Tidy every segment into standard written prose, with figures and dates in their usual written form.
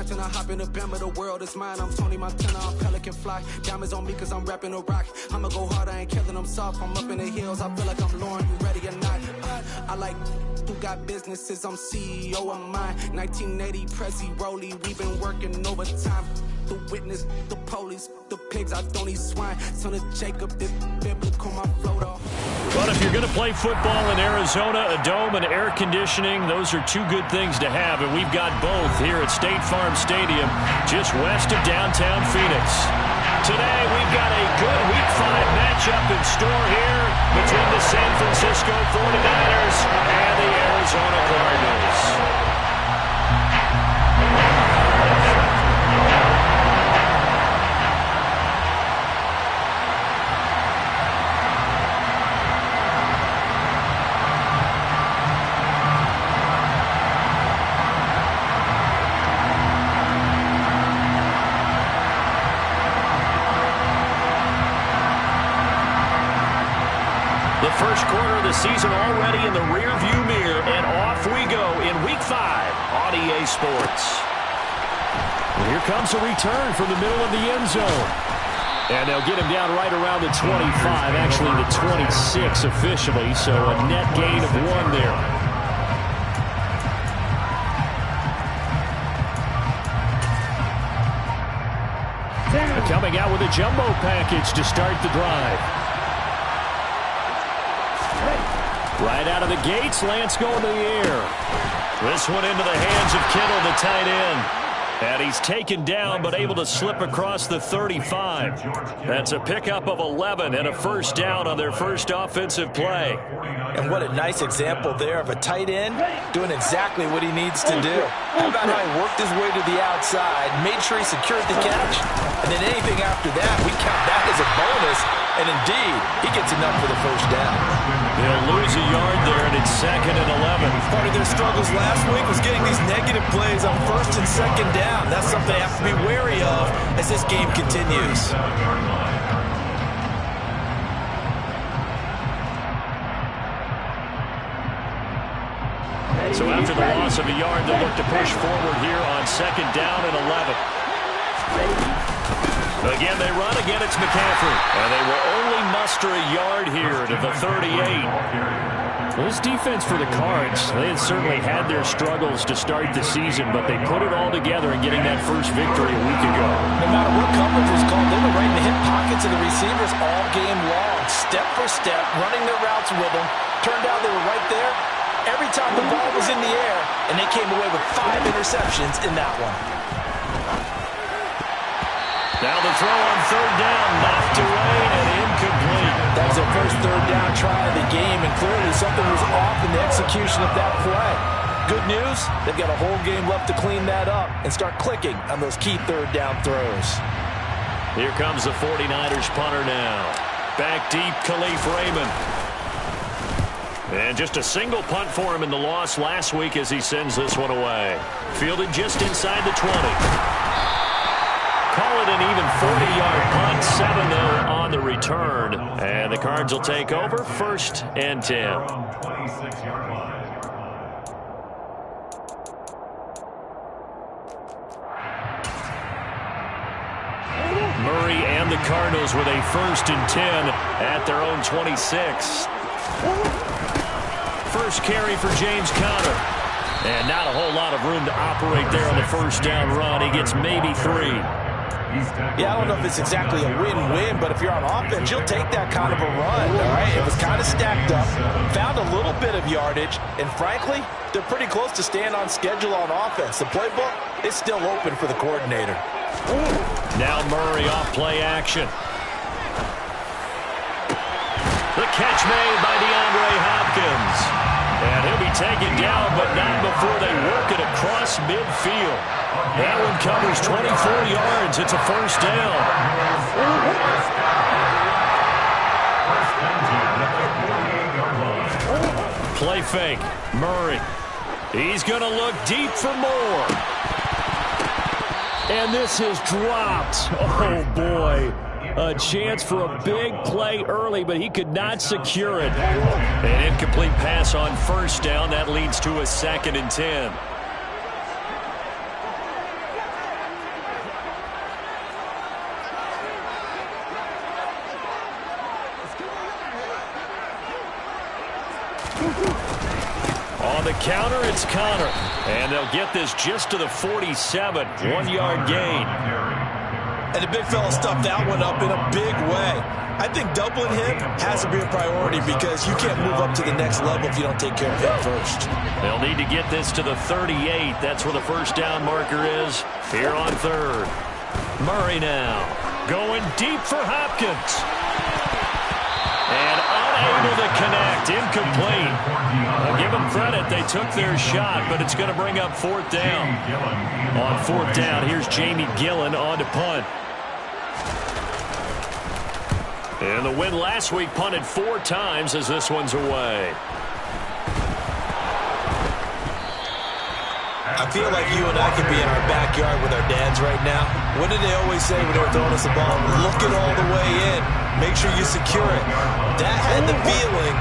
snatching, I hop in the Bama, the world is mine. I'm Tony Montana, I'm Pelican Fly. Diamonds on me cause I'm rapping a rock. I'ma go hard, I ain't killing them soft. I'm up in the hills, I feel like I'm Lauren, you ready or not? I like who got businesses, I'm CEO of mine. 1980 Prezi Rolly, we've been working overtime. The witness, the police, the pigs, I don't eat swine. Son of Jacob, this biblical, my float off. But if you're going to play football in Arizona, a dome and air conditioning, those are two good things to have, and we've got both here at State Farm Stadium, just west of downtown Phoenix. Today, we've got a good Week 5 matchup in store here between the San Francisco 49ers and the Arizona Cardinals. First quarter of the season already in the rearview mirror, and off we go in Week 5 on EA Sports. And here comes a return from the middle of the end zone. And they'll get him down right around the 25, actually the 26 officially, so a net gain of 1 there. Coming out with a jumbo package to start the drive. Right out of the gates, Lance going to the air. This one into the hands of Kittle, the tight end. And he's taken down, but able to slip across the 35. That's a pickup of 11 and a first down on their first offensive play. And what a nice example there of a tight end doing exactly what he needs to do. How about how he worked his way to the outside, made sure he secured the catch, and then anything after that, we count that as a bonus. And indeed, he gets enough for the first down. They'll lose a yard there, and it's 2nd and 11. Part of their struggles last week was getting these negative plays on 1st and 2nd down. That's something they have to be wary of as this game continues. So after the loss of a yard, they'll look to push forward here on 2nd down and 11. Again, they run. Again, it's McCaffrey. And they will only muster a yard here to the 38. Well, this defense for the Cards, they had certainly had their struggles to start the season, but they put it all together in getting that first victory a week ago. No matter what coverage was called, they were right in the hip pockets of the receivers all game long, step for step, running their routes with them. Turned out they were right there every time the ball was in the air, and they came away with 5 interceptions in that one. Now the throw on 3rd down, knocked away and incomplete. That was their first 3rd down try of the game, and clearly something was off in the execution of that play. Good news, they've got a whole game left to clean that up and start clicking on those key 3rd down throws. Here comes the 49ers punter now. Back deep, Khalif Raymond. And just a single punt for him in the loss last week as he sends this one away. Fielded just inside the 20. Call it an even 40-yard punt, 7 though on the return. And the Cards will take over 1st and 10. Murray and the Cardinals with a 1st and 10 at their own 26. First carry for James Conner. And not a whole lot of room to operate there on the first down run. He gets maybe 3. Yeah, I don't know if it's exactly a win-win, but if you're on offense, you'll take that kind of a run, all right? It was kind of stacked up, found a little bit of yardage, and frankly, they're pretty close to staying on schedule on offense. The playbook is still open for the coordinator. Now Murray off play action. The catch made by DeAndre Hopkins. And he'll be taken down, but not before they work it across midfield. That one covers 24 yards. It's a first down. Play fake. Murray. He's going to look deep for more. And this is dropped. Oh, boy. A chance for a big play early, but he could not secure it. An incomplete pass on first down. That leads to a 2nd and 10. counter, it's Connor. And they'll get this just to the 47. 1-yard gain. And the big fella stuffed that one up in a big way. I think doubling him has to be a priority because you can't move up to the next level if you don't take care of him first. They'll need to get this to the 38. That's where the first down marker is here on third. Murray now going deep for Hopkins. And unable to connect. Incomplete. I'll give them credit. They took their shot, but it's going to bring up fourth down. On fourth down, here's Jamie Gillen on to punt. And the win last week punted 4 times as this one's away. I feel like you and I could be in our backyard with our dads right now. What did they always say when they were throwing us the ball? Look it all the way in. Make sure you secure it. That had the feeling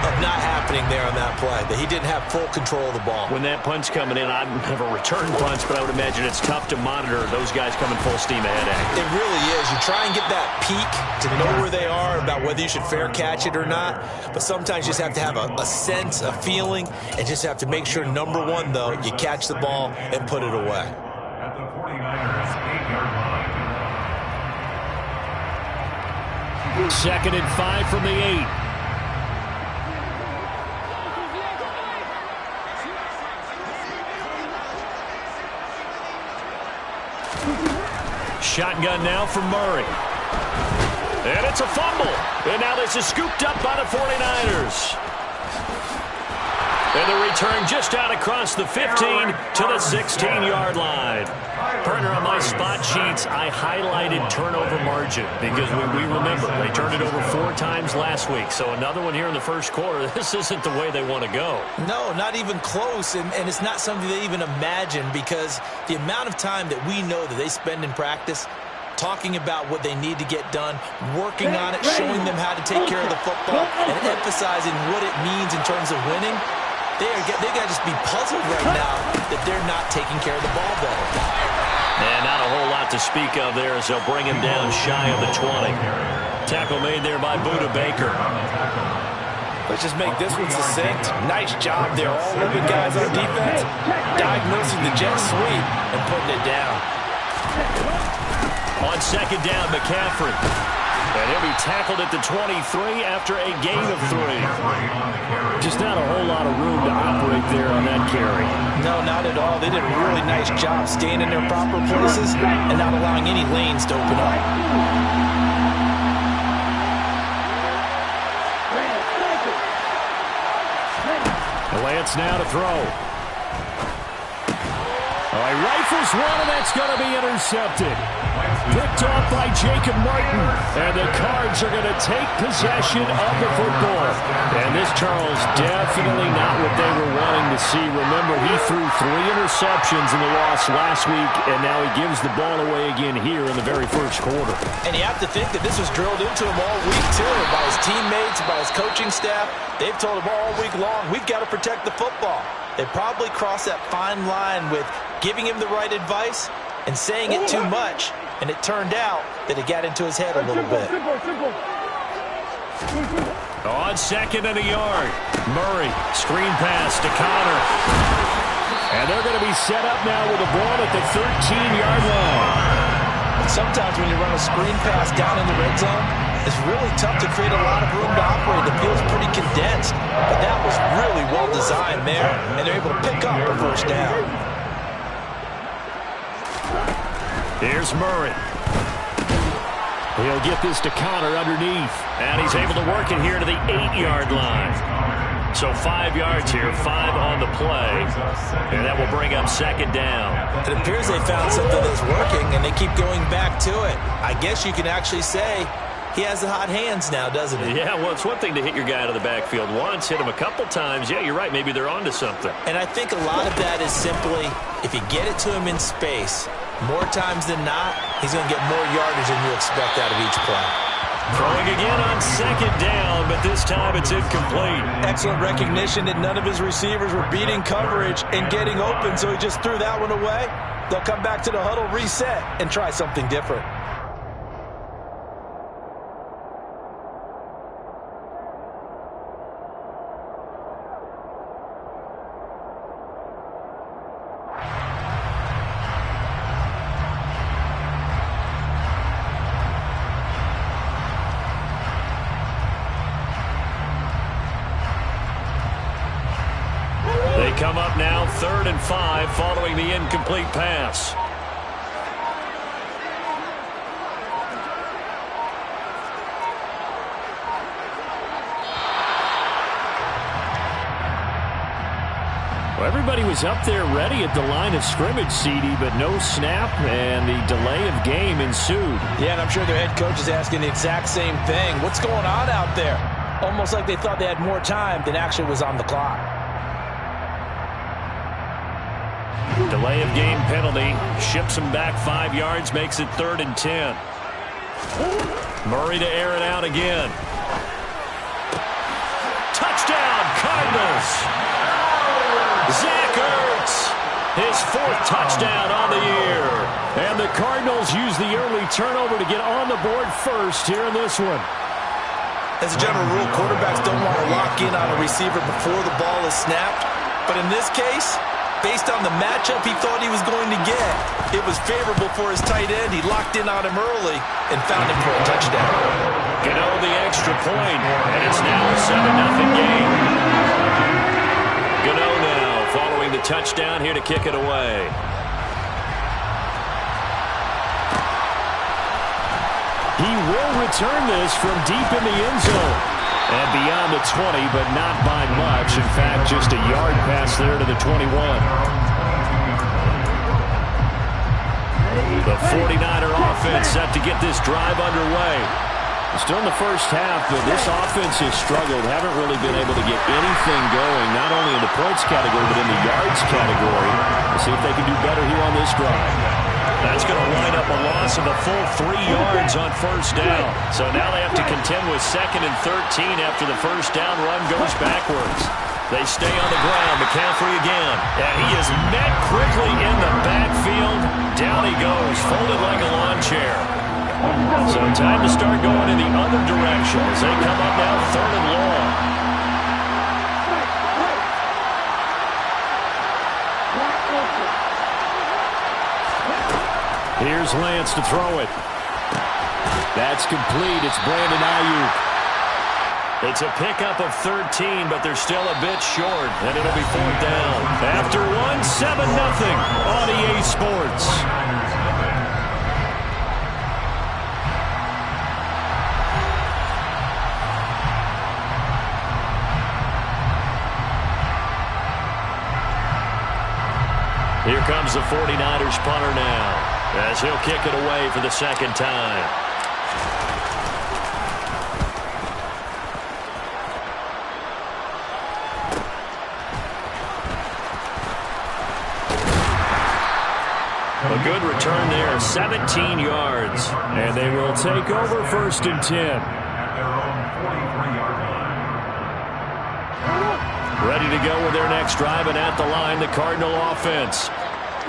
of not happening there on that play, that he didn't have full control of the ball. When that punt's coming in, I've never returned punts, but I would imagine it's tough to monitor those guys coming full steam ahead at you. It really is. You try and get that peek to know where they are, about whether you should fair catch it or not, but sometimes you just have to have a sense, a feeling, and just have to make sure, number one, though, you catch the ball and put it away. At the 49ers 8-yard line. 2nd and 5 from the 8. Shotgun now for Murray. And it's a fumble. And now this is scooped up by the 49ers. And the return just out across the 15 to the 16-yard line. Partner, on my spot sheets, I highlighted turnover margin because we remember they turned it over 4 times last week. So another one here in the first quarter. This isn't the way they want to go. No, not even close, and it's not something they even imagine because the amount of time that we know that they spend in practice talking about what they need to get done, working on it, showing them how to take care of the football, and emphasizing what it means in terms of winning. They got to just be puzzled right now that they're not taking care of the ball better. And not a whole lot to speak of there as they'll bring him down shy of the 20. Tackle made there by Budda Baker. Let's just make this one succinct. Nice job there, all open guys on defense, diagnosing the jet sweep and putting it down. On 2nd down, McCaffrey. And he'll be tackled at the 23 after a gain of 3. Just not a whole lot of room to operate there on that carry. No, not at all. They did a really nice job staying in their proper places and not allowing any lanes to open up. Lance now to throw. All right, rifles one, and that's going to be intercepted. Picked off by Jacob Martin. And the Cards are going to take possession of the football. And this, Charles, definitely not what they were wanting to see. Remember, he threw 3 interceptions in the loss last week, and now he gives the ball away again here in the very first quarter. And you have to think that this was drilled into him all week, too, by his teammates, by his coaching staff. They've told him all week long, we've got to protect the football. They probably crossed that fine line with giving him the right advice and saying it too much, and it turned out that it got into his head a little bit. On 2nd and a yard, Murray, screen pass to Connor. And they're going to be set up now with the ball at the 13-yard line. Sometimes when you run a screen pass down in the red zone, it's really tough to create a lot of room to operate. The field's pretty condensed, but that was really well designed there, and they're able to pick up a first down. Here's Murray. He'll get this to Connor underneath. And he's able to work it here to the 8-yard line. So 5 yards here, 5 on the play. And that will bring up 2nd down. It appears they found something that's working, and they keep going back to it. I guess you can actually say he has the hot hands now, doesn't he? Yeah, well, it's one thing to hit your guy out of the backfield once, hit him a couple times. Yeah, you're right. Maybe they're onto something. And I think a lot of that is simply, if you get it to him in space, more times than not, he's going to get more yardage than you expect out of each play. Throwing again on 2nd down, but this time it's incomplete. Excellent recognition that none of his receivers were beating coverage and getting open, so he just threw that one away. They'll come back to the huddle, reset, and try something different. following the incomplete pass. Well, everybody was up there ready at the line of scrimmage, CD, but no snap, and the delay of game ensued. Yeah, and I'm sure their head coach is asking the exact same thing. What's going on out there? Almost like they thought they had more time than actually was on the clock. Delay of game penalty. Ships him back 5 yards, makes it 3rd and 10. Murray to air it out again. Touchdown, Cardinals! Zach Ertz, his 4th touchdown on the year. And the Cardinals use the early turnover to get on the board first here in this one. As a general rule, quarterbacks don't want to lock in on a receiver before the ball is snapped. But in this case, based on the matchup he thought he was going to get, it was favorable for his tight end. He locked in on him early and found him for a touchdown. Gano the extra point, and it's now a 7-0 game. Gano now following the touchdown here to kick it away. He will return this from deep in the end zone. And beyond the 20, but not by much. In fact, just a yard pass there to the 21. The 49er offense set to get this drive underway. Still in the first half, but this offense has struggled. Haven't really been able to get anything going, not only in the points category, but in the yards category. We'll see if they can do better here on this drive. That's going to wind up a loss of a full 3 yards on first down. So now they have to contend with 2nd and 13 after the first down run goes backwards. They stay on the ground. McCaffrey again. And he is met quickly in the backfield. Down he goes, folded like a lawn chair. So time to start going in the other direction as they come up now 3rd and long. Here's Lance to throw it. That's complete. It's Brandon Ayuk. It's a pickup of 13, but they're still a bit short, and it'll be 4th down. After one, 7-0 on EA Sports. Here comes the 49ers punter now, as he'll kick it away for the 2nd time. A good return there, 17 yards. And they will take over 1st and 10. At their own 43-yard line. Ready to go with their next drive, and at the line, the Cardinal offense.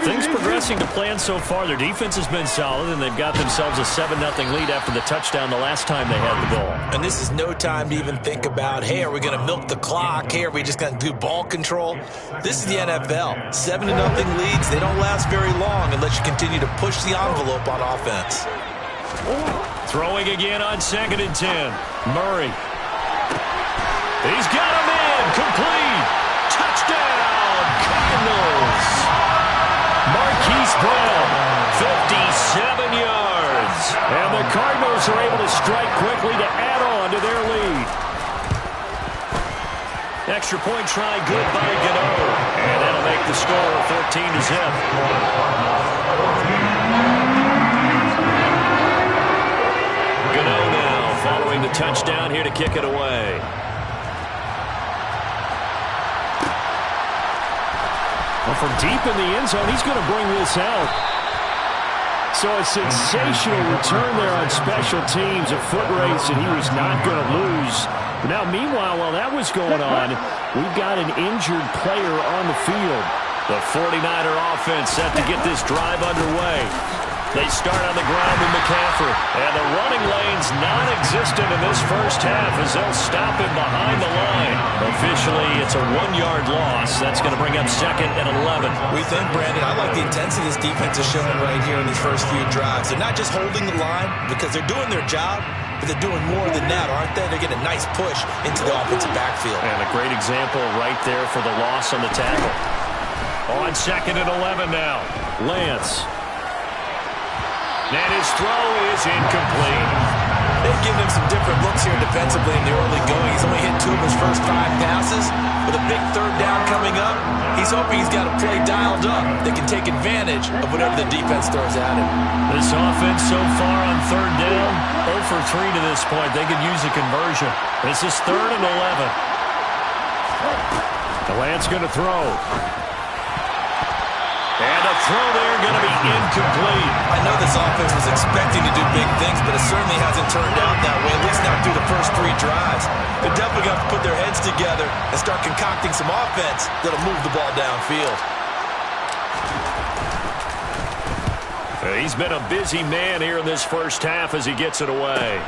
Things progressing to plan so far. Their defense has been solid, and they've got themselves a 7-0 lead after the touchdown the last time they had the ball. And this is no time to even think about, hey, are we going to milk the clock? Hey, are we just going to do ball control? This is the NFL. 7-0 leads, they don't last very long unless you continue to push the envelope on offense. Throwing again on 2nd and 10. Murray. He's got him in. Complete. Touchdown, Cardinals. Marquise Brown, 57 yards. And the Cardinals are able to strike quickly to add on to their lead. Extra point try good by Gano. And that'll make the score 14-0. Gano now following the touchdown here to kick it away. Well, from deep in the end zone, he's going to bring this out. So a sensational return there on special teams, a foot race, and he was not going to lose. Now, meanwhile, while that was going on, we've got an injured player on the field. The 49er offense set to get this drive underway. They start on the ground with McCaffrey. And the running lane's non-existent in this first half as they'll stop him behind the line. Officially, it's a 1-yard loss. That's going to bring up 2nd and 11. We think, Brandon, I like the intensity this defense is showing right here in these first few drives. They're not just holding the line because they're doing their job, but they're doing more than that, aren't they? They're getting a nice push into the offensive backfield. And a great example right there for the loss on the tackle. On 2nd and 11 now. Lance. And his throw is incomplete. They've given him some different looks here defensively in the early going. He's only hit 2 of his first 5 passes. With a big 3rd down coming up, he's hoping he's got a play dialed up that can take advantage of whatever the defense throws at him. This offense so far on 3rd down, 0 for 3 to this point. They could use a conversion. This is 3rd and 11. The Lance going to throw. And a throw there going to be incomplete. I know this offense was expecting to do big things, but it certainly hasn't turned out that way, at least not through the first 3 drives. They're definitely going to have to put their heads together and start concocting some offense that'll move the ball downfield. He's been a busy man here in this first half as he gets it away.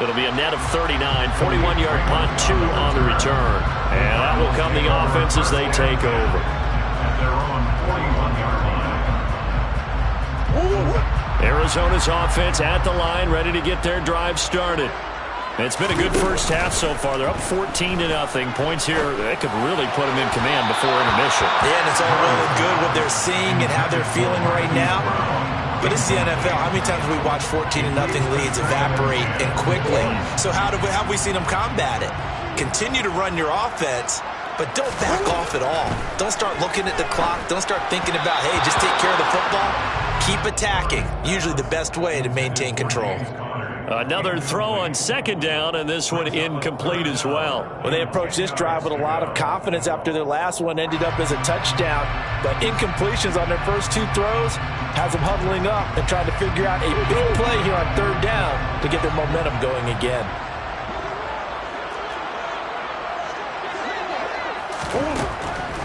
It'll be a net of 39, 41-yard punt, 2 on the return. And that will come the offense as they take over. At their own 41-yard line. Arizona's offense at the line, ready to get their drive started. It's been a good first half so far. They're up 14-0. Points here, that could really put them in command before intermission. Yeah, and it's all well and good what they're seeing and how they're feeling right now. But it's the NFL. How many times have we watched 14-0 leads evaporate and quickly? So how have we seen them combat it? Continue to run your offense, but don't back off at all. Don't start looking at the clock. Don't start thinking about, hey, just take care of the football. Keep attacking. Usually the best way to maintain control. Another throw on 2nd down, and this one incomplete as well. Well, they approached this drive with a lot of confidence after their last one ended up as a touchdown. But incompletions on their first 2 throws has them huddling up and trying to figure out a big play here on 3rd down to get their momentum going again.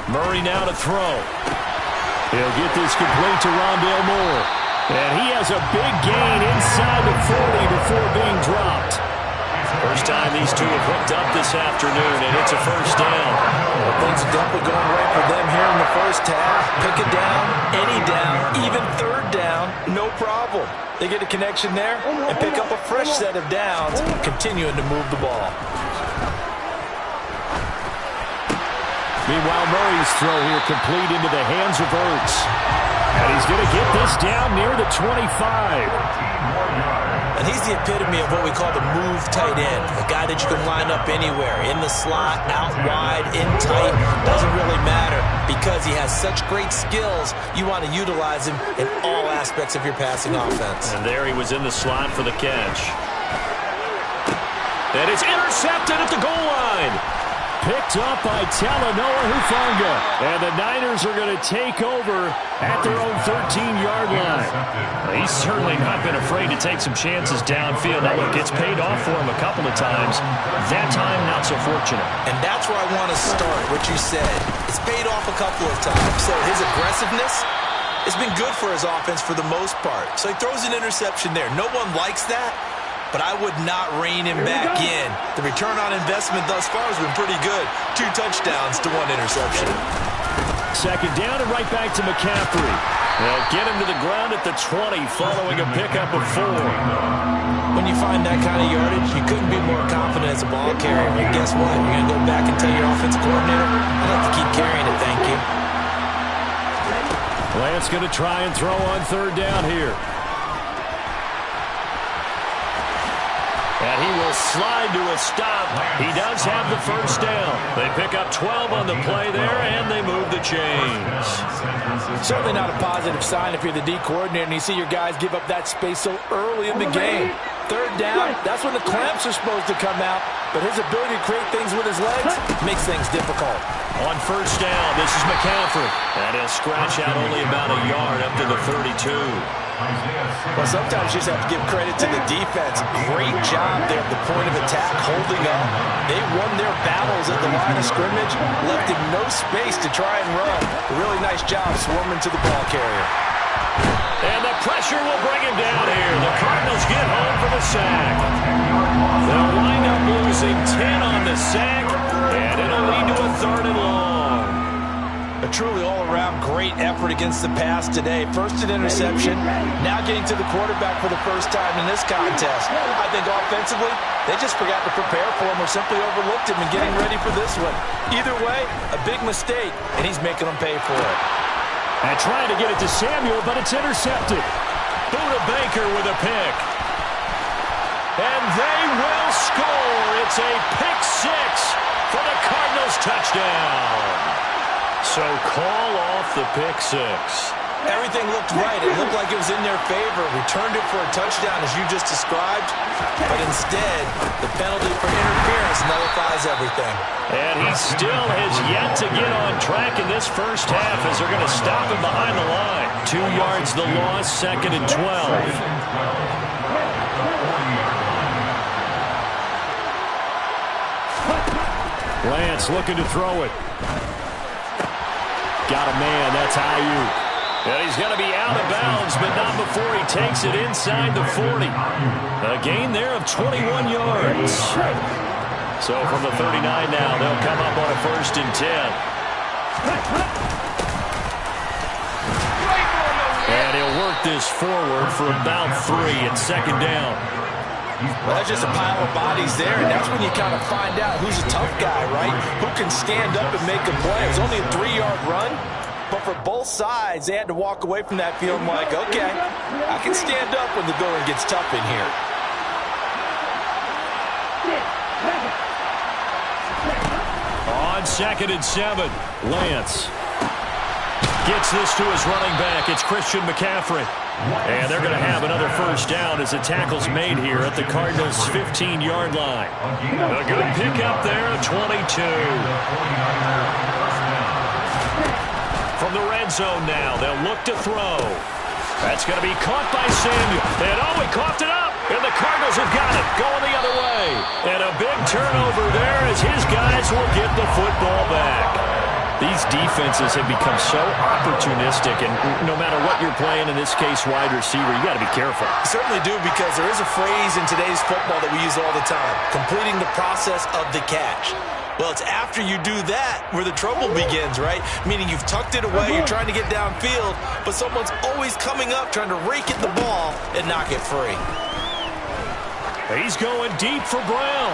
Murray now to throw. He'll get this complete to Rondale Moore. And he has a big gain inside the 40 before being dropped. First time these two have hooked up this afternoon, and it's a first down. Well, things are definitely going right for them here in the first half. Pick it down, any down, even 3rd down, no problem. They get a connection there and pick up a fresh set of downs, continuing to move the ball. Meanwhile, Murray's throw here complete into the hands of Ertz. And he's going to get this down near the 25. And he's the epitome of what we call the move tight end. A guy that you can line up anywhere, in the slot, out wide, in tight. Doesn't really matter because he has such great skills. You want to utilize him in all aspects of your passing offense. And there he was in the slot for the catch. And it's intercepted at the goal line. Picked up by Talanoa Hufanga. And the Niners are going to take over at their own 13-yard line. He's certainly not been afraid to take some chances downfield. Now, look, it's paid off for him a couple of times. That time, not so fortunate. And that's where I want to start, what you said. It's paid off a couple of times. So his aggressiveness has been good for his offense for the most part. So he throws an interception there. No one likes that. But I would not rein him back in. The return on investment thus far has been pretty good. 2 touchdowns to 1 interception. 2nd down and right back to McCaffrey. They'll get him to the ground at the 20 following a pickup of 4. When you find that kind of yardage, you couldn't be more confident as a ball carrier. And guess what? You're going to go back and tell your offensive coordinator, I'd like to keep carrying it, thank you. Lance going to try and throw on 3rd down here. And he will slide to a stop. He does have the first down. They pick up 12 on the play there, and they move the chains. Certainly not a positive sign if you're the D coordinator and you see your guys give up that space so early in the game. 3rd down, that's when the clamps are supposed to come out. But his ability to create things with his legs makes things difficult. On 1st down, this is McCaffrey. And he'll scratch out only about a yard up to the 32. Well, sometimes you just have to give credit to the defense. Great job there at the point of attack, holding up. They won their battles at the line of scrimmage, left him no space to try and run. A really nice job swarming to the ball carrier. And the pressure will bring him down here. The Cardinals get home for the sack. They'll wind up losing 10 on the sack, and it'll lead to a 3rd and long. A truly all-around great effort against the pass today. First an interception, now getting to the quarterback for the first time in this contest. I think offensively, they just forgot to prepare for him or simply overlooked him in getting ready for this one. Either way, a big mistake, and he's making them pay for it. And trying to get it to Samuel, but it's intercepted. Buda Baker with a pick. And they will score. It's a pick six for the Cardinals touchdown. So call off the pick six. Everything looked right. It looked like it was in their favor. Returned it for a touchdown, as you just described. But instead, the penalty for interference nullifies everything. And he still has yet to get on track in this first half as they're going to stop him behind the line. 2 yards the loss, 2nd and 12. Lance looking to throw it. Got a man, that's Ayuk. And he's going to be out of bounds, but not before he takes it inside the 40. A gain there of 21 yards. So from the 39 now, they'll come up on a 1st and 10. And he'll work this forward for about 3 at 2nd down. Well, that's just a pile of bodies there, and that's when you kind of find out who's a tough guy, right? Who can stand up and make a play. It was only a 3-yard run, but for both sides, they had to walk away from that feeling like, okay, I can stand up when the going gets tough in here. On 2nd and 7, Lance gets this to his running back. It's Christian McCaffrey. And they're going to have another 1st down as the tackle's made here at the Cardinals' 15-yard line. A good pickup there, 22. From the red zone now, they'll look to throw. That's going to be caught by Samuel. And oh, he coughed it up. And the Cardinals have got it, going the other way. And a big turnover there as his guys will get the football back. These defenses have become so opportunistic, and no matter what you're playing, in this case wide receiver, you got to be careful. You certainly do, because there is a phrase in today's football that we use all the time, completing the process of the catch. Well, it's after you do that where the trouble begins, right? Meaning you've tucked it away, you're trying to get downfield, but someone's always coming up trying to rake at the ball and knock it free. He's going deep for Brown.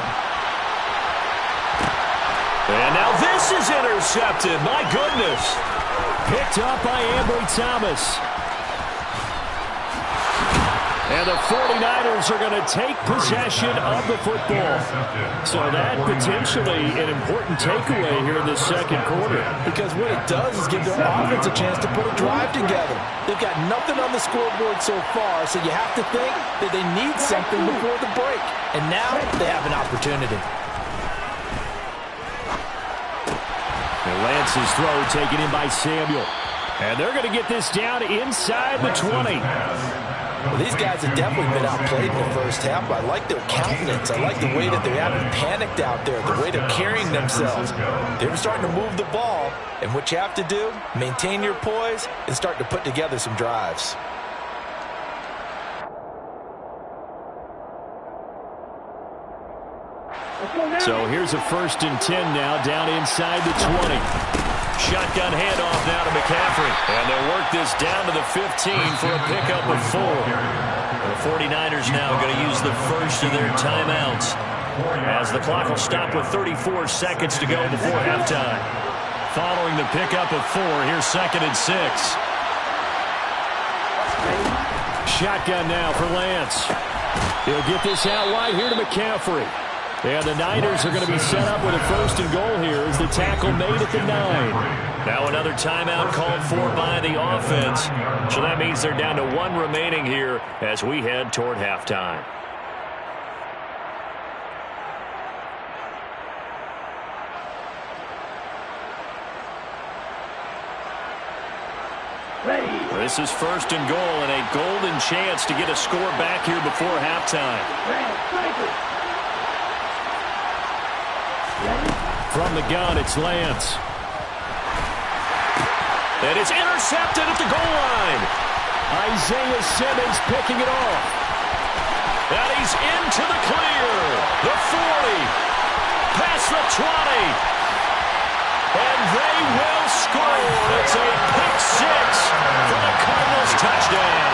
And now this is intercepted. My goodness. Picked up by Ambry Thomas. And the 49ers are going to take possession of the football. So that potentially an important takeaway here in the 2nd quarter. Because what it does is give their offense a chance to put a drive together. They've got nothing on the scoreboard so far, so you have to think that they need something before the break. And now they have an opportunity. And Lance's throw taken in by Samuel. And they're going to get this down inside the 20. Well, these guys have definitely been outplayed in the first half, but I like their countenance. I like the way that they haven't panicked out there, the way they're carrying themselves. They're starting to move the ball, and what you have to do, maintain your poise and start to put together some drives. So here's a 1st and 10 now, down inside the 20. Shotgun handoff now to McCaffrey. And they'll work this down to the 15 for a pickup of 4. The 49ers now going to use the first of their timeouts, as the clock will stop with 34 seconds to go before halftime. Following the pickup of 4, here's 2nd and 6. Shotgun now for Lance. He'll get this out wide here to McCaffrey. And the Niners are going to be set up with a 1st and goal here as the tackle made at the 9. Now another timeout called for by the offense. So that means they're down to 1 remaining here as we head toward halftime. This is 1st and goal and a golden chance to get a score back here before halftime. From the gun, it's Lance. And it's intercepted at the goal line. Isaiah Simmons picking it off. And he's into the clear. The 40. Past the 20. And they will score. It's a pick six for the Cardinals touchdown.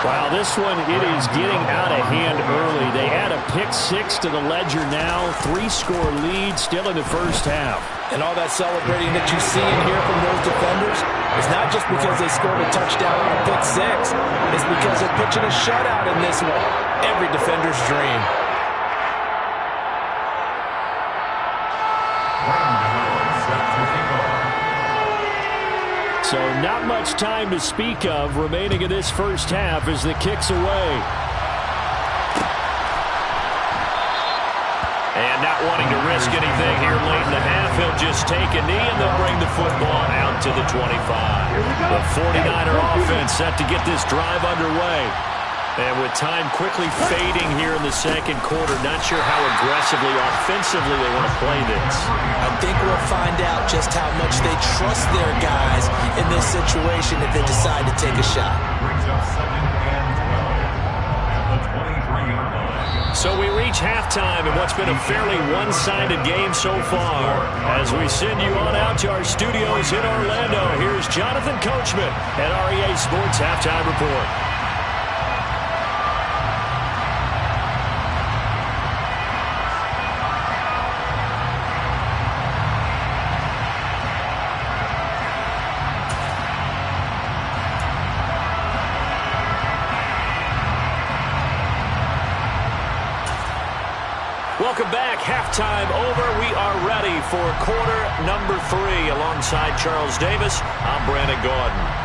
Wow, this one, it is getting out of hand early. They add a pick six to the ledger now. 3-score lead still in the first half. And all that celebrating that you see and hear from those defenders is not just because they scored a touchdown on a pick six. It's because they're pitching a shutout in this one. Every defender's dream. So not much time to speak of remaining in this first half as the kick's away. And not wanting to risk anything here late in the half, he'll just take a knee and they'll bring the football out to the 25. The 49er offense set to get this drive underway. And with time quickly fading here in the second quarter, not sure how aggressively, offensively they want to play this. I think we'll find out just how much they trust their guys in this situation if they decide to take a shot. So we reach halftime in what's been a fairly one-sided game so far. As we send you on out to our studios in Orlando, here's Jonathan Coachman at REA Sports Halftime Report. Welcome back. Halftime over. We are ready for quarter number 3. Alongside Charles Davis, I'm Brandon Gaudin.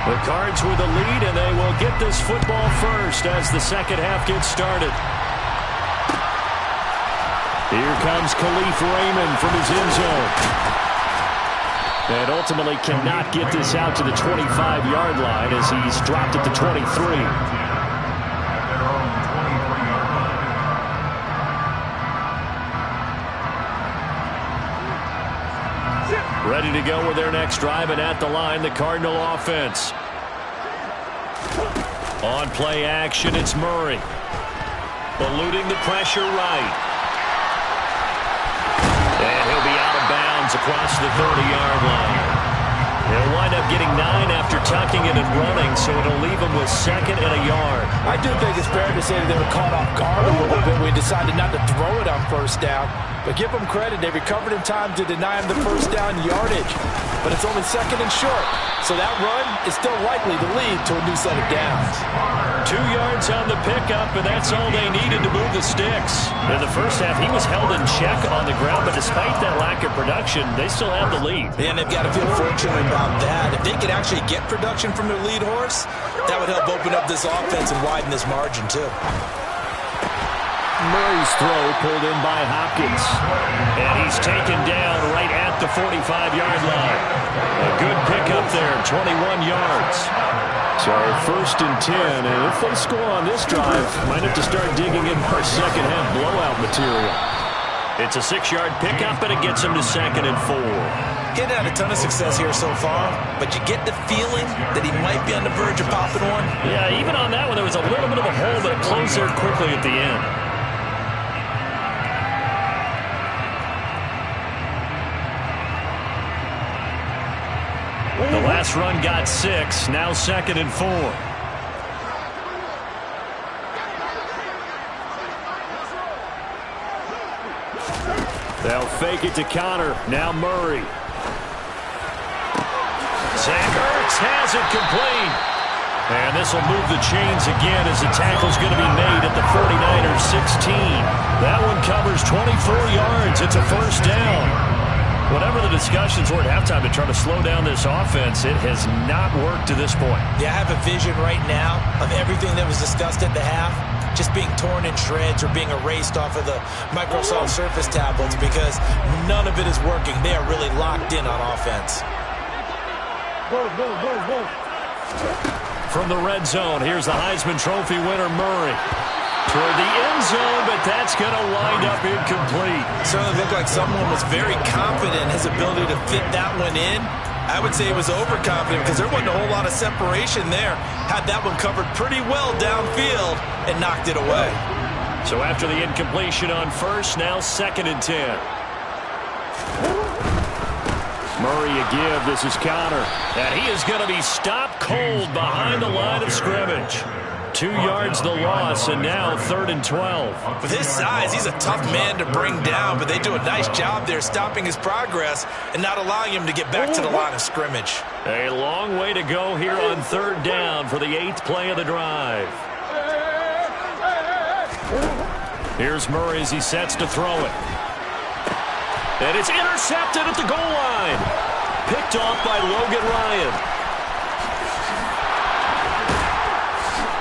The Cards with a lead, and they will get this football first as the second half gets started. Here comes Khalif Raymond from his end zone. And ultimately cannot get this out to the 25-yard line as he's dropped at the 23. Ready to go with their next drive, and at the line, the Cardinal offense. On play action, it's Murray. Eluding the pressure right. And he'll be out of bounds across the 30-yard line. He'll wind up getting 9 after tucking it and running, so it'll leave him with second and a yard. I do think it's fair to say that they were caught off guard a little bit when we decided not to throw it on first down. But give them credit, they recovered in time to deny him the first down yardage. But it's only second and short, so that run is still likely to lead to a new set of downs. 2 yards on the pickup, and that's all they needed to move the sticks. In the first half, he was held in check on the ground, but despite that lack of production, they still have the lead. And they've got to feel fortunate about that. If they could actually get production from their lead horse, that would help open up this offense and widen this margin, too. Murray's throw pulled in by Hopkins. And he's taken down right at the 45-yard line. A good pickup there, 21 yards. So first and 10, and if they score on this drive, might have to start digging in for second half blowout material. It's a 6-yard pickup, and it gets him to second and 4. He hadn't had a ton of success here so far, but you get the feeling that he might be on the verge of popping one. Yeah, even on that one, there was a little bit of a hole, but it closed there quickly at the end. The last run got 6, now second and 4. They'll fake it to Connor. Now Murray. Zach Ertz has it complete. And this will move the chains again as the tackle's going to be made at the 49ers 16. That one covers 24 yards. It's a first down. Whatever the discussions were at halftime to try to slow down this offense, it has not worked to this point. Yeah, I have a vision right now of everything that was discussed at the half just being torn in shreds or being erased off of the Microsoft Surface tablets because none of it is working. They are really locked in on offense. From the red zone, here's the Heisman Trophy winner, Murray. Toward the end zone, but that's going to wind up incomplete. Certainly looked like someone was very confident in his ability to fit that one in. I would say he was overconfident because there wasn't a whole lot of separation there. Had that one covered pretty well downfield and knocked it away. So after the incompletion on first, now 2nd and 10. Murray a give. This is Connor. And he is going to be stopped cold behind the line of scrimmage. 2 yards the loss, and now 3rd and 12. With his size, he's a tough man to bring down, but they do a nice job there stopping his progress and not allowing him to get back to the line of scrimmage. A long way to go here on 3rd down for the 8th play of the drive. Here's Murray as he sets to throw it. And it's intercepted at the goal line. Picked off by Logan Ryan.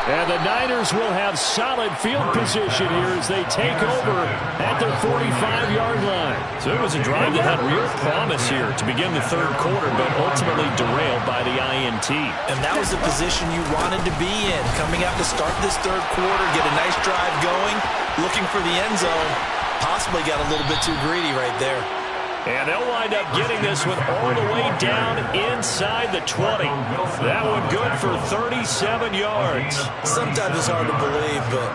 And the Niners will have solid field position here as they take over at their 45-yard line. So it was a drive that had real promise here to begin the 3rd quarter, but ultimately derailed by the INT. And that was the position you wanted to be in. Coming out to start this 3rd quarter, get a nice drive going, looking for the end zone. Possibly got a little bit too greedy right there. And they'll wind up getting this one all the way down inside the 20. That one good for 37 yards. Sometimes it's hard to believe, but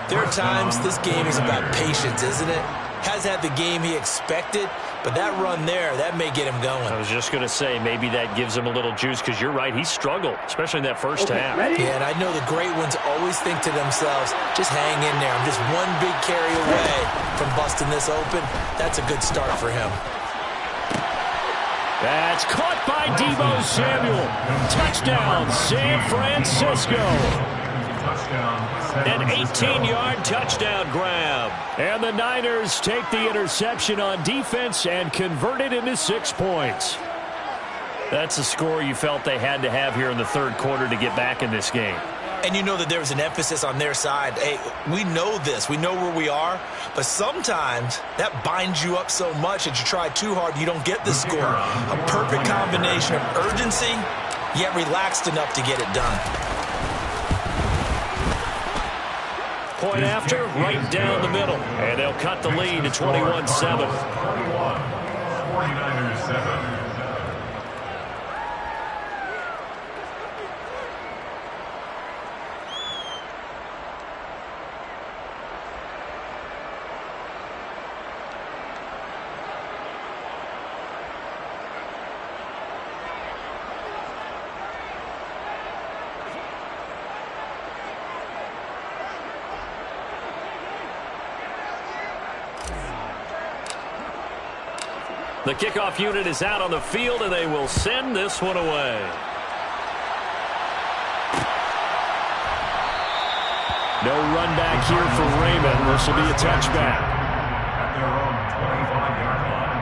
there are times this game is about patience, isn't it? Has had the game he expected, but that run there, that may get him going. I was just going to say, maybe that gives him a little juice, because you're right, he struggled, especially in that first half. Yeah, and I know the great ones always think to themselves, just hang in there. I'm just one big carry away from busting this open. That's a good start for him. That's caught by Deebo Samuel. Touchdown, San Francisco. An 18-yard touchdown grab. And the Niners take the interception on defense and convert it into 6 points. That's a score you felt they had to have here in the 3rd quarter to get back in this game. And you know that there was an emphasis on their side. Hey, we know this. We know where we are. But sometimes that binds you up so much that you try too hard and you don't get the score. A perfect combination of urgency, yet relaxed enough to get it done. Point after, right down the middle. And they'll cut the lead to 21-7. 49ers 7. The kickoff unit is out on the field, and they will send this one away. No run back here for Raymond. This will be a touchback. At their own 25-yard line.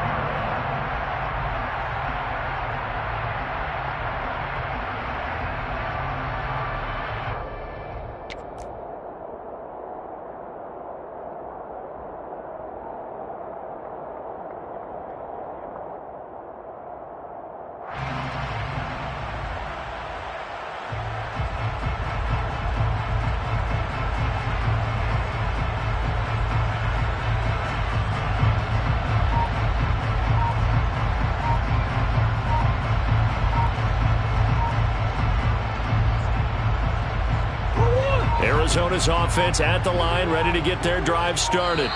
Arizona's offense at the line, ready to get their drive started.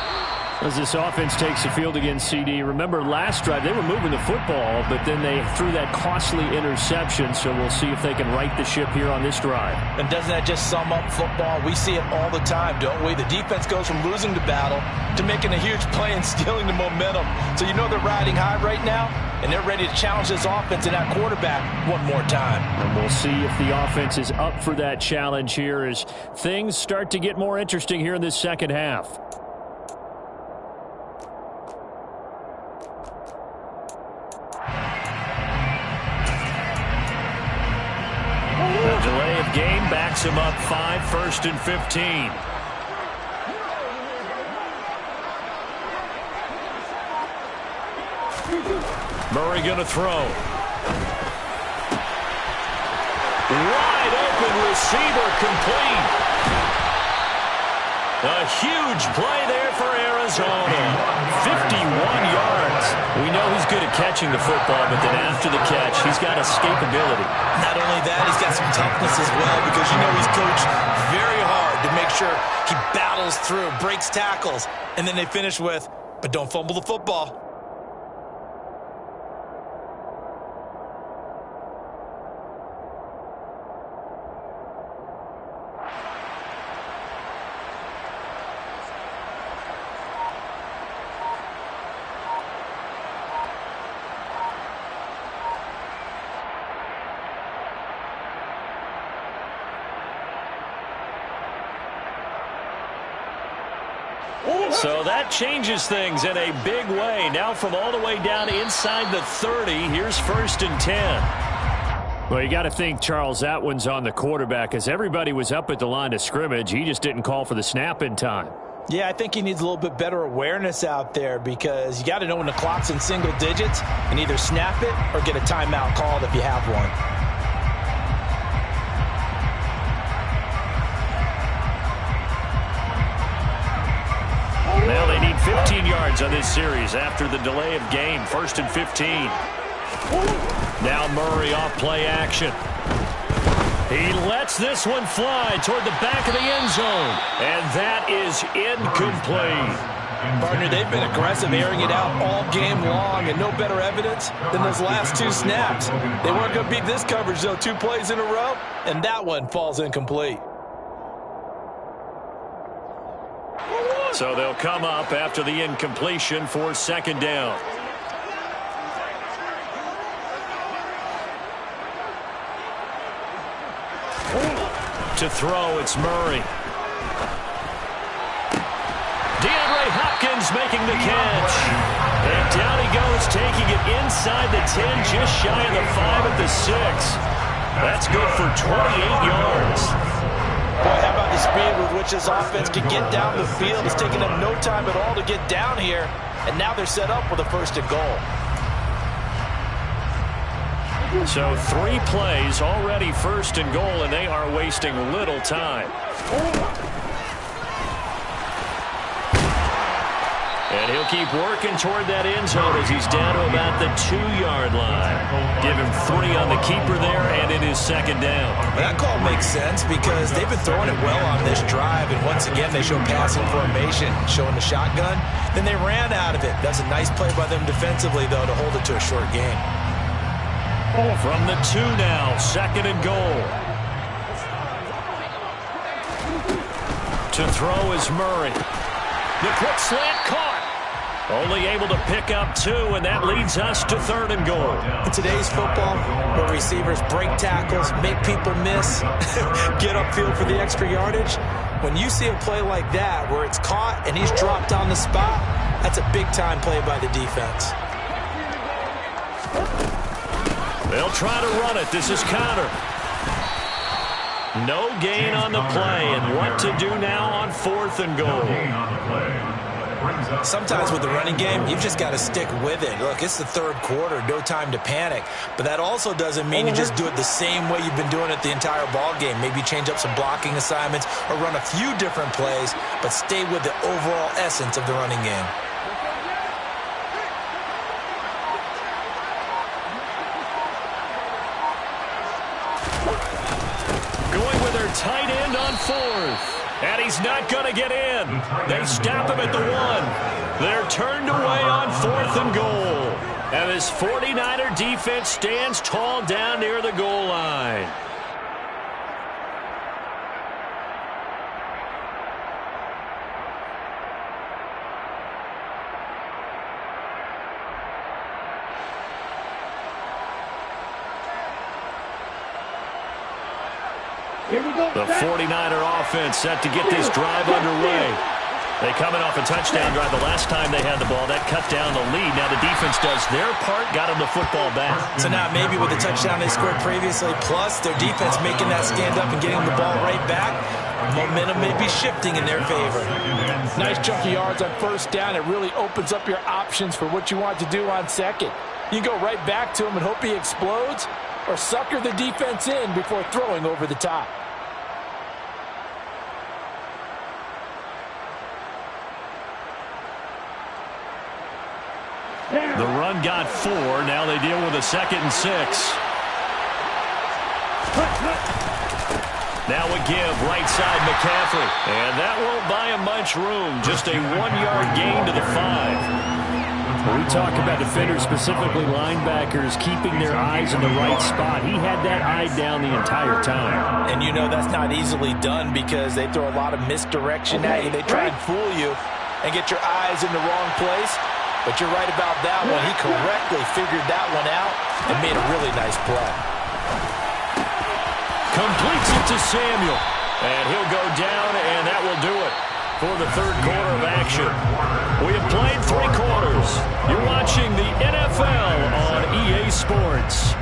As this offense takes the field against CD, remember last drive they were moving the football, but then they threw that costly interception, so we'll see if they can right the ship here on this drive. And doesn't that just sum up football? We see it all the time, don't we? The defense goes from losing the battle to making a huge play and stealing the momentum. So you know they're riding high right now, and they're ready to challenge this offense and that quarterback one more time. And we'll see if the offense is up for that challenge here as things start to get more interesting here in this second half. The delay of game backs him up 5, 1st and 15. Murray going to throw. Wide open receiver, complete. A huge play there for Arizona. 51 yards. We know he's good at catching the football, but then after the catch, he's got escapability. Not only that, he's got some toughness as well, because you know he's coached very hard to make sure he battles through, breaks tackles, and then they finish with, but don't fumble the football. So that changes things in a big way. Now from all the way down inside the 30, here's 1st and 10. Well, you got to think, Charles, that one's on the quarterback, as everybody was up at the line of scrimmage. He just didn't call for the snap in time. Yeah, I think he needs a little bit better awareness out there, because you got to know when the clock's in single digits and either snap it or get a timeout called if you have one. Now they need 15 yards on this series after the delay of game. 1st and 15. Now Murray off play action. He lets this one fly toward the back of the end zone. And that is incomplete. Partner, they've been aggressive, airing it out all game long, and no better evidence than those last 2 snaps. They weren't going to beat this coverage, though. 2 plays in a row, and that one falls incomplete. So they'll come up after the incompletion for 2nd down. To throw, it's Murray. DeAndre Hopkins making the catch. And down he goes, taking it inside the 10, just shy of the 5 at the 6. That's good for 28 yards. Boy, how about the speed with which this offense can get down the field? It's taken them no time at all to get down here, and now they're set up with a 1st and goal. So 3 plays, already 1st and goal, and they are wasting little time. And he'll keep working toward that end zone as he's down to about the 2-yard line. Give him 3 on the keeper there, and it is 2nd down. That call makes sense because they've been throwing it well on this drive, and once again they show passing formation, showing the shotgun. Then they ran out of it. That's a nice play by them defensively, though, to hold it to a short game. From the 2 now, 2nd and goal. To throw is Murray. The quick slant caught. Only able to pick up 2, and that leads us to 3rd and goal. In today's football, where receivers break tackles, make people miss, get upfield for the extra yardage, when you see a play like that where it's caught and he's dropped on the spot, that's a big-time play by the defense. They'll try to run it. This is Conner. No gain on the play, and what to do now on 4th and goal. Sometimes with the running game, you've just got to stick with it. Look, it's the 3rd quarter, no time to panic. But that also doesn't mean you just do it the same way you've been doing it the entire ball game. Maybe change up some blocking assignments or run a few different plays, but stay with the overall essence of the running game. Going with their tight end on 4th. And he's not going to get in. They stop him at the 1. They're turned away on 4th and goal. And this 49er defense stands tall down near the goal line. The 49er offense set to get this drive underway. They coming off a touchdown drive the last time they had the ball. That cut down the lead. Now the defense does their part, got them the football back. So now maybe with the touchdown they scored previously, plus their defense making that stand up and getting the ball right back, momentum may be shifting in their favor. Nice chunk of yards on 1st down. It really opens up your options for what you want to do on 2nd. You go right back to him and hope he explodes, or sucker the defense in before throwing over the top. The run got 4. Now they deal with a 2nd and 6. Now a give, right side McCaffrey. And that won't buy him much room. Just a 1-yard gain to the 5. When we talk about defenders, specifically linebackers, keeping their eyes in the right spot, he had that eye down the entire time. And you know that's not easily done because they throw a lot of misdirection at you. They try and fool you and get your eyes in the wrong place. But you're right about that one. He correctly figured that one out and made a really nice play. Completes it to Samuel. And he'll go down, and that will do it for the 3rd quarter of action. We have played 3 quarters. You're watching the NFL on EA Sports.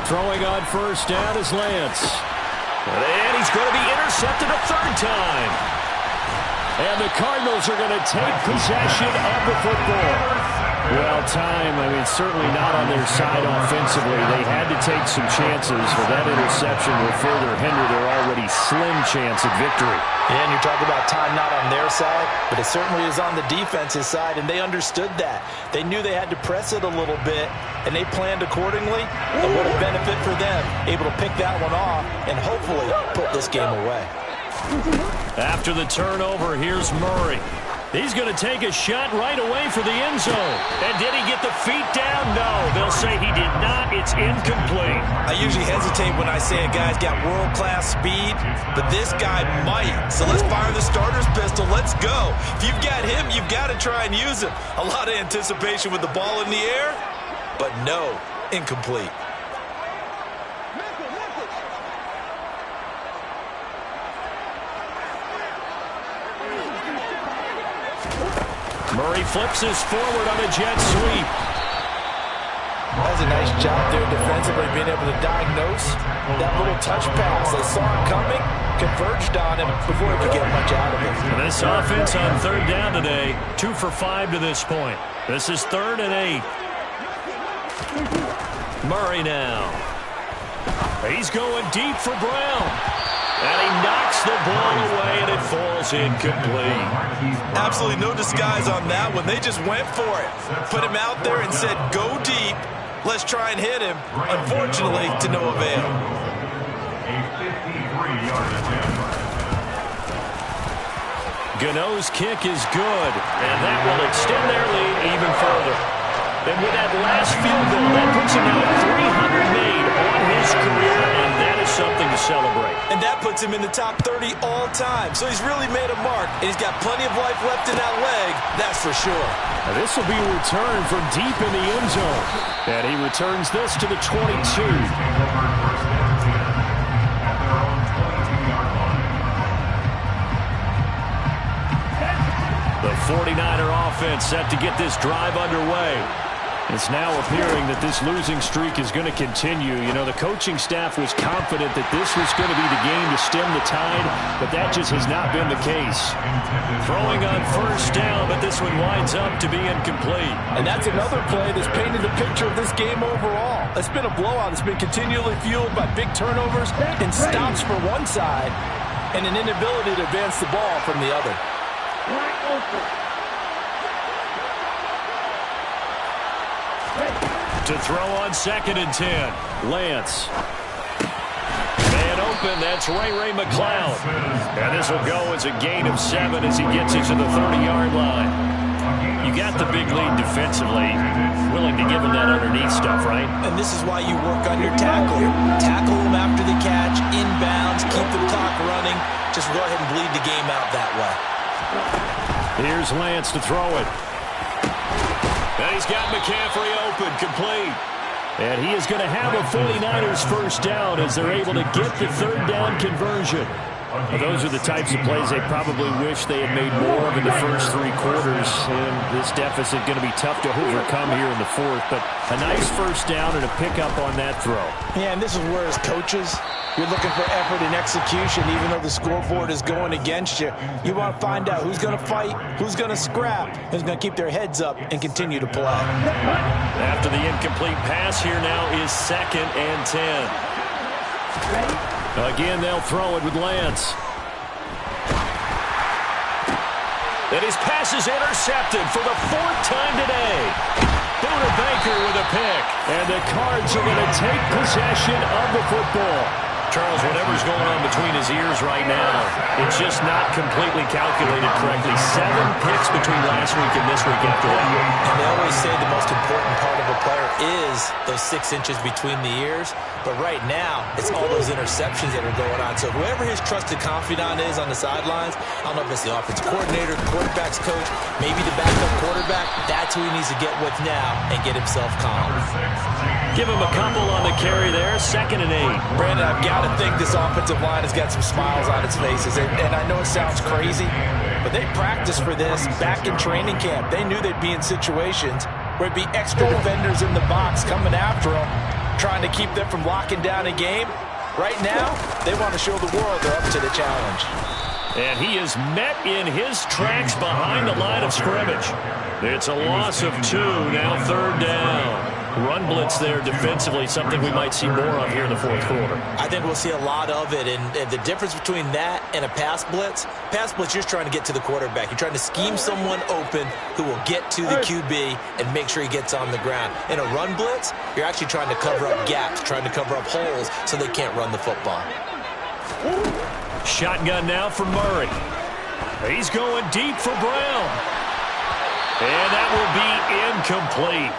Throwing on first down is Lance. And he's going to be intercepted a 3rd time. And the Cardinals are going to take possession of the football. Well, time, certainly not on their side offensively. They had to take some chances, but that interception will further hinder their already slim chance at victory. Yeah, and you're talking about time not on their side, but it certainly is on the defense's side, and they understood that. They knew they had to press it a little bit, and they planned accordingly. And what a benefit for them, able to pick that one off and hopefully put this game away. After the turnover, here's Murray. He's going to take a shot right away for the end zone. And did he get the feet down? No, they'll say he did not. It's incomplete. I usually hesitate when I say a guy's got world-class speed, but this guy might. So let's fire the starter's pistol. Let's go. If you've got him, you've got to try and use him. A lot of anticipation with the ball in the air, but no, incomplete. Murray flips this forward on a jet sweep. That's a nice job there defensively, being able to diagnose that little touch pass. They saw it coming, converged on him before he could get much out of it. And this offense on 3rd down today, 2 for 5 to this point. This is 3rd and 8. Murray now. He's going deep for Brown. And he knocks the ball away, and it falls incomplete. Absolutely no disguise on that one. They just went for it. Put him out there and said, go deep. Let's try and hit him. Unfortunately, to no avail. A 53-yard attempt. Gano's kick is good, and that will extend their lead even further. And with that last field goal, that puts him now at 300 made on his career, and that is something to celebrate. And that puts him in the top 30 all time. So he's really made a mark, and he's got plenty of life left in that leg, that's for sure. Now this will be a return from deep in the end zone. And he returns this to the 22. The 49er offense set to get this drive underway. It's now appearing that this losing streak is going to continue. You know, the coaching staff was confident that this was going to be the game to stem the tide, but that just has not been the case. Throwing on first down, but this one winds up to be incomplete. And that's another play that's painted the picture of this game overall. It's been a blowout. It's been continually fueled by big turnovers and stops for one side and an inability to advance the ball from the other. To throw on 2nd and 10. Lance. Man open, that's Ray McCloud. And this will go as a gain of 7 as he gets it to the 30-yard line. You got the big lead defensively. Willing to give him that underneath stuff, right? And this is why you work on your tackle. Tackle him after the catch, inbounds, keep the clock running. Just go ahead and bleed the game out that way. Here's Lance to throw it. And he's got McCaffrey open, complete. And he is going to have a 49ers first down as they're able to get the 3rd down conversion. Well, those are the types of plays they probably wish they had made more of in the first 3 quarters. And this deficit going to be tough to overcome here in the fourth. But a nice first down and a pickup on that throw. Yeah, and this is where as coaches, you're looking for effort and execution, even though the scoreboard is going against you. You want to find out who's going to fight, who's going to scrap, who's going to keep their heads up and continue to play. After the incomplete pass, here now is 2nd and 10. Again, they'll throw it with Lance. And his pass is intercepted for the 4th time today. Buda Baker with a pick. And the Cards are going to take possession of the football. Charles, whatever's going on between his ears right now, it's just not completely calculated correctly. 7 picks between last week and this week after that. And they always say the most important part of a player is those 6 inches between the ears. But right now, it's all those interceptions that are going on. So whoever his trusted confidant is on the sidelines, I don't know if it's the offensive coordinator, quarterback's coach, maybe the backup quarterback, that's who he needs to get with now and get himself calm. Give him a couple on the carry there. 2nd and 8. Brandon, I've got to think this offensive line has got some smiles on its faces. And I know it sounds crazy, but they practiced for this back in training camp. They knew they'd be in situations where it'd be extra defenders in the box coming after them, trying to keep them from locking down a game. Right now, they want to show the world they're up to the challenge. And he is met in his tracks behind the line of scrimmage. It's a loss of 2, now 3rd down. Run blitz there defensively, something we might see more of here in the 4th quarter. I think we'll see a lot of it, and the difference between that and a pass blitz, you're just trying to get to the quarterback. You're trying to scheme someone open who will get to the QB and make sure he gets on the ground. In a run blitz, you're actually trying to cover up gaps, trying to cover up holes so they can't run the football. Shotgun now for Murray. He's going deep for Brown. And that will be incomplete.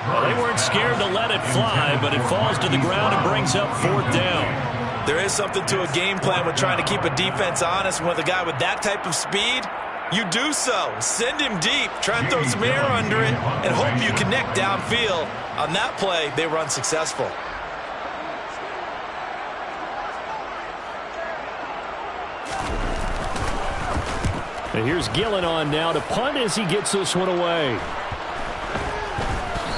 Well, they weren't scared to let it fly, but it falls to the ground and brings up 4th down. There is something to a game plan with trying to keep a defense honest. With a guy with that type of speed, you do so. Send him deep. Try and throw some air under it and hope you connect downfield. On that play, they were unsuccessful. And here's Gillen on now to punt as he gets this one away.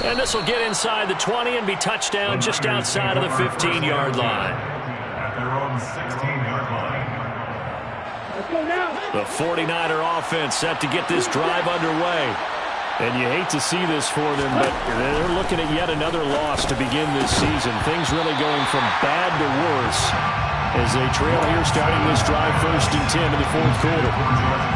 And this will get inside the 20 and be touchdown just outside of the 15-yard line. At their own 16-yard line. The 49er offense set to get this drive underway. And you hate to see this for them, but they're looking at yet another loss to begin this season. Things really going from bad to worse as they trail here starting this drive 1st and 10 in the 4th quarter.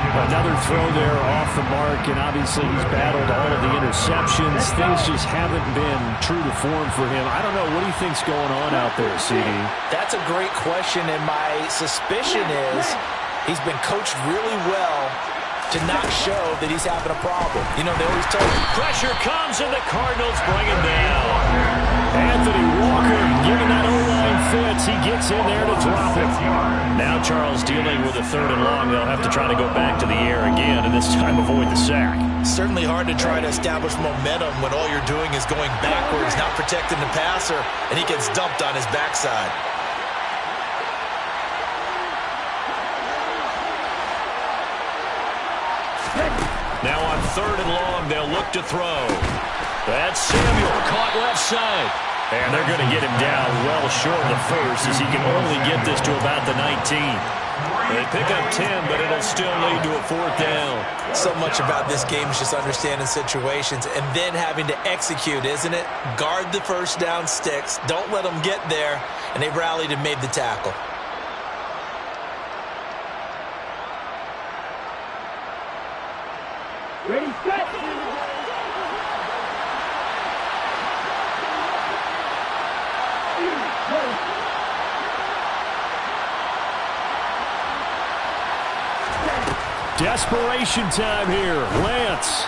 Another throw there off the mark, and obviously he's battled all of the interceptions. Things just haven't been true to form for him. I don't know. What do you think's going on out there, CD? That's a great question, and my suspicion is he's been coached really well to not show that he's having a problem. You know, they always tell you. Pressure comes, and the Cardinals bring him down. Anthony Walker giving that O-line fits. He gets in there to drop it. Now Charles dealing with a 3rd and long. They'll have to try to go back to the air again, and this time avoid the sack. Certainly hard to try to establish momentum when all you're doing is going backwards, not protecting the passer, and he gets dumped on his backside. Now on 3rd and long, they'll look to throw. That's Samuel, caught left side. And they're going to get him down well short of the 1st as he can only get this to about the 19. They pick up 10, but it'll still lead to a 4th down. So much about this game is just understanding situations and then having to execute, isn't it? Guard the first down sticks. Don't let them get there. And they rallied and made the tackle. Ready, set. Desperation time here. Lance.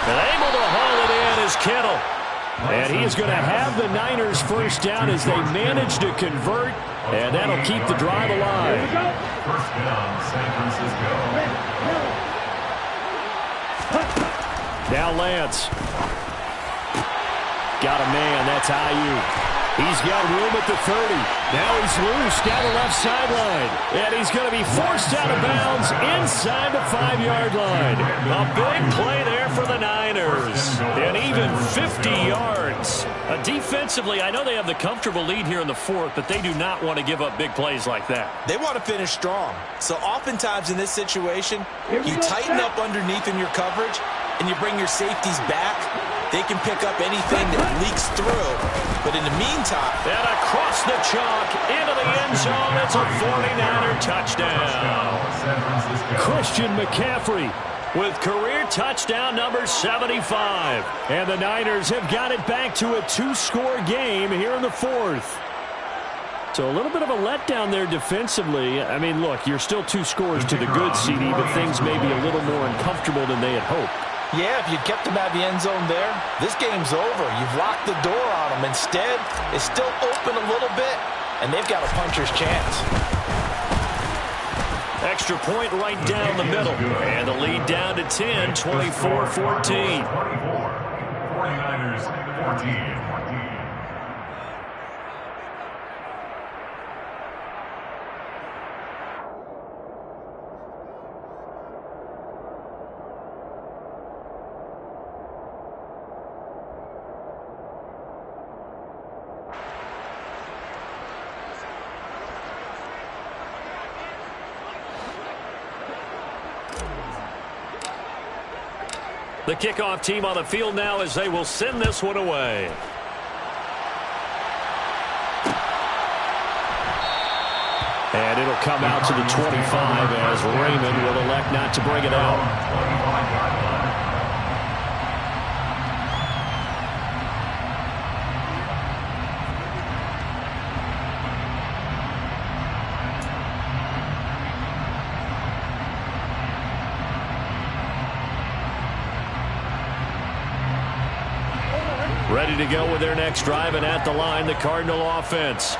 And able to haul it in is Kittle. And he is going to have the Niners first down as they manage to convert, and that'll keep the drive alive. First down, San Francisco. Now Lance. Got a man. That's Aiyuk. He's got room at the 30. Now he's loose down the left sideline. And he's going to be forced out of bounds inside the 5-yard line. A big play there for the Niners. And even 50 yards. Defensively, I know they have the comfortable lead here in the 4th, but they do not want to give up big plays like that. They want to finish strong. So oftentimes in this situation, you tighten up underneath in your coverage, and you bring your safeties back. They can pick up anything that leaks through. But in the meantime... And across the chalk, into the end zone, it's a 49er touchdown. Christian McCaffrey with career touchdown number 75. And the Niners have got it back to a 2-score game here in the 4th. So a little bit of a letdown there defensively. I mean, look, you're still 2 scores to the good, CD, but things may be a little more uncomfortable than they had hoped. Yeah, if you kept them out of the end zone there, this game's over. You've locked the door on them. Instead, it's still open a little bit, and they've got a puncher's chance. Extra point right down the middle. And the lead down to 10, 24-14. 49ers 14. The kickoff team on the field now as they will send this one away. And it'll come out to the 25 as Raymond will elect not to bring it out. Ready to go with their next drive, and at the line, the Cardinal offense.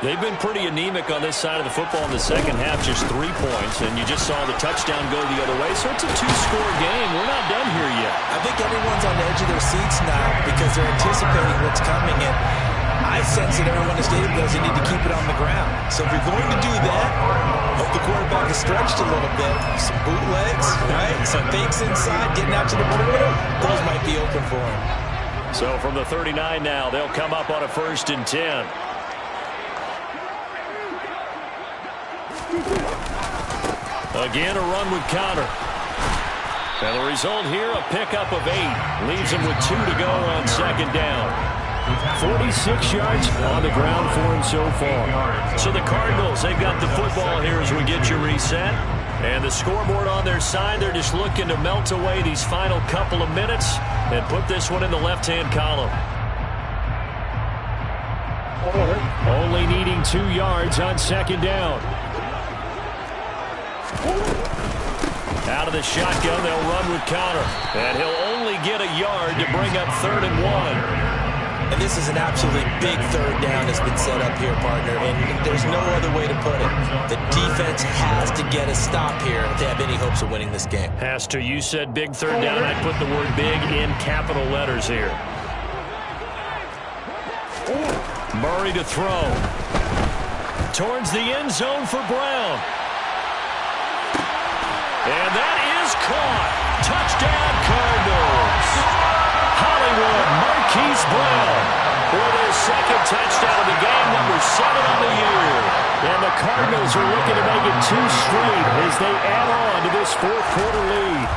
They've been pretty anemic on this side of the football in the second half, just 3 points, and you just saw the touchdown go the other way, so it's a 2-score game. We're not done here yet. I think everyone's on the edge of their seats now because they're anticipating what's coming, and I sense that everyone in the stadium does need to keep it on the ground. So if you're going to do that, hope the quarterback is stretched a little bit. Some bootlegs, right? Some fakes inside, getting out to the perimeter. Those might be open for him. So from the 39 now, they'll come up on a 1st and 10. Again, a run with Conner. And the result here, a pickup of 8. Leaves him with 2 to go on 2nd down. 46 yards on the ground for him so far. So the Cardinals, they've got the football here as we get you reset. And the scoreboard on their side, they're just looking to melt away these final couple of minutes and put this one in the left-hand column. Only needing 2 yards on 2nd down. Out of the shotgun, they'll run with Conner. And he'll only get a yard to bring up 3rd and 1. And this is an absolutely big 3rd down that's been set up here, partner. And there's no other way to put it. The defense has to get a stop here if they have any hopes of winning this game. Has to. You said big 3rd down. I'd put the word big in capital letters here. Murray to throw. Towards the end zone for Brown. And that is caught. Touchdown, Cardinals. Hollywood Marquise Brown with his 2nd touchdown of the game, number 7 on the year. And the Cardinals are looking to make it 2 straight as they add on to this 4th quarter lead.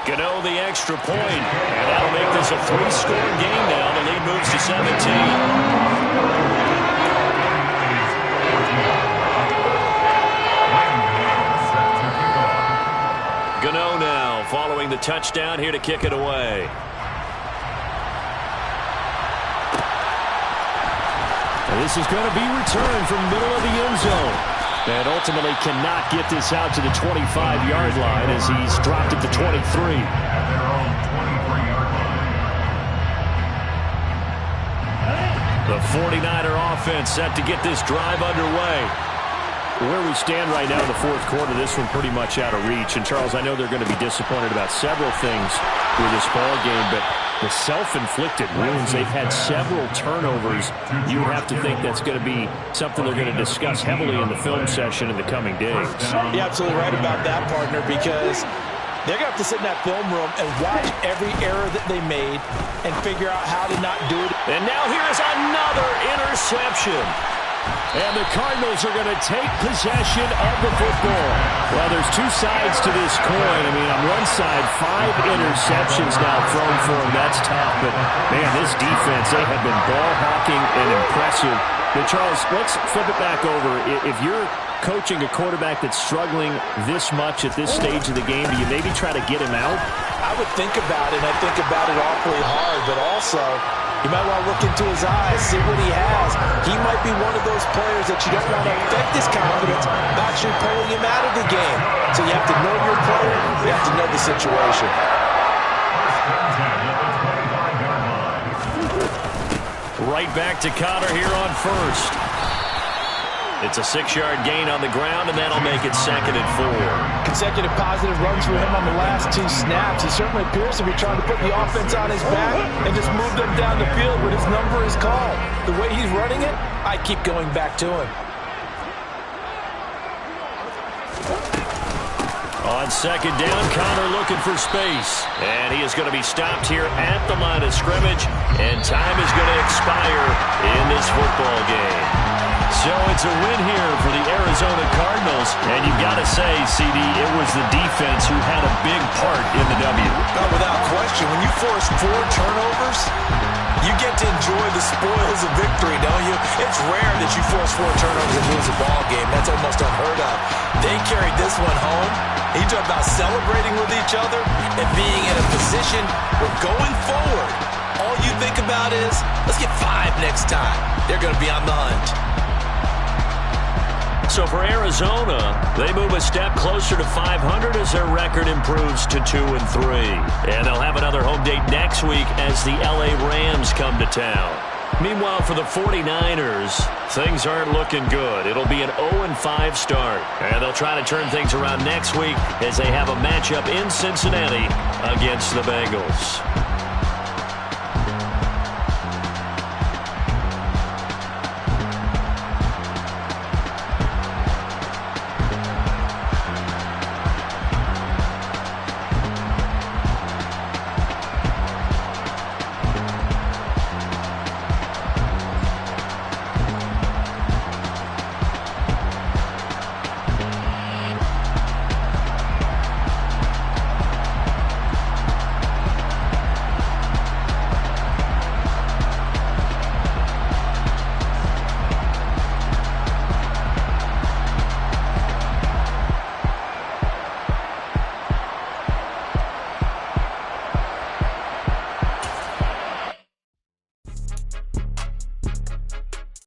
Gano the extra point, and that'll make this a 3-score game now. The lead moves to 17. Gano now following the touchdown here to kick it away. And this is going to be returned from middle of the end zone. And ultimately cannot get this out to the 25-yard line as he's dropped at the 23. At their own 23-yard line. The 49er offense set to get this drive underway. Where we stand right now in the 4th quarter, this one pretty much out of reach. And, Charles, I know they're going to be disappointed about several things with this ball game, but the self-inflicted wounds. They've had several turnovers. You would have to think that's going to be something they're going to discuss heavily in the film session in the coming days. You're absolutely right about that, partner, because they're going to have to sit in that film room and watch every error that they made and figure out how to not do it. And now here's another interception. And the Cardinals are going to take possession of the football. Well, there's two sides to this coin. I mean, on one side, 5 interceptions now thrown for them. That's tough. But, man, this defense, they have been ball hawking and impressive. But, Charles, let's flip it back over. If you're coaching a quarterback that's struggling this much at this stage of the game, do you maybe try to get him out? I would think about it, and I think about it awfully hard, but also you might want to look into his eyes, see what he has. He might be one of those players that you don't want to affect his confidence by actually pulling him out of the game. So you have to know your player, you have to know the situation. Right back to Connor here on first. It's a 6-yard gain on the ground, and that'll make it 2nd and 4. Consecutive positive runs for him on the last 2 snaps. He certainly appears to be trying to put the offense on his back and just move them down the field when his number is called. The way he's running it, I keep going back to him. On 2nd down, Connor looking for space. And he is going to be stopped here at the line of scrimmage, and time is going to expire in this football game. So it's a win here for the Arizona Cardinals. And you've got to say, CD, it was the defense who had a big part in the W. Oh, without question. When you force 4 turnovers, you get to enjoy the spoils of victory, don't you? It's rare that you force 4 turnovers and lose a ball game. That's almost unheard of. They carried this one home. He talked about celebrating with each other and being in a position where going forward, all you think about is, let's get 5 next time. They're going to be on the hunt. So for Arizona, they move a step closer to 500 as their record improves to 2-3. And they'll have another home date next week as the LA Rams come to town. Meanwhile, for the 49ers, things aren't looking good. It'll be an 0-5 start. And they'll try to turn things around next week as they have a matchup in Cincinnati against the Bengals.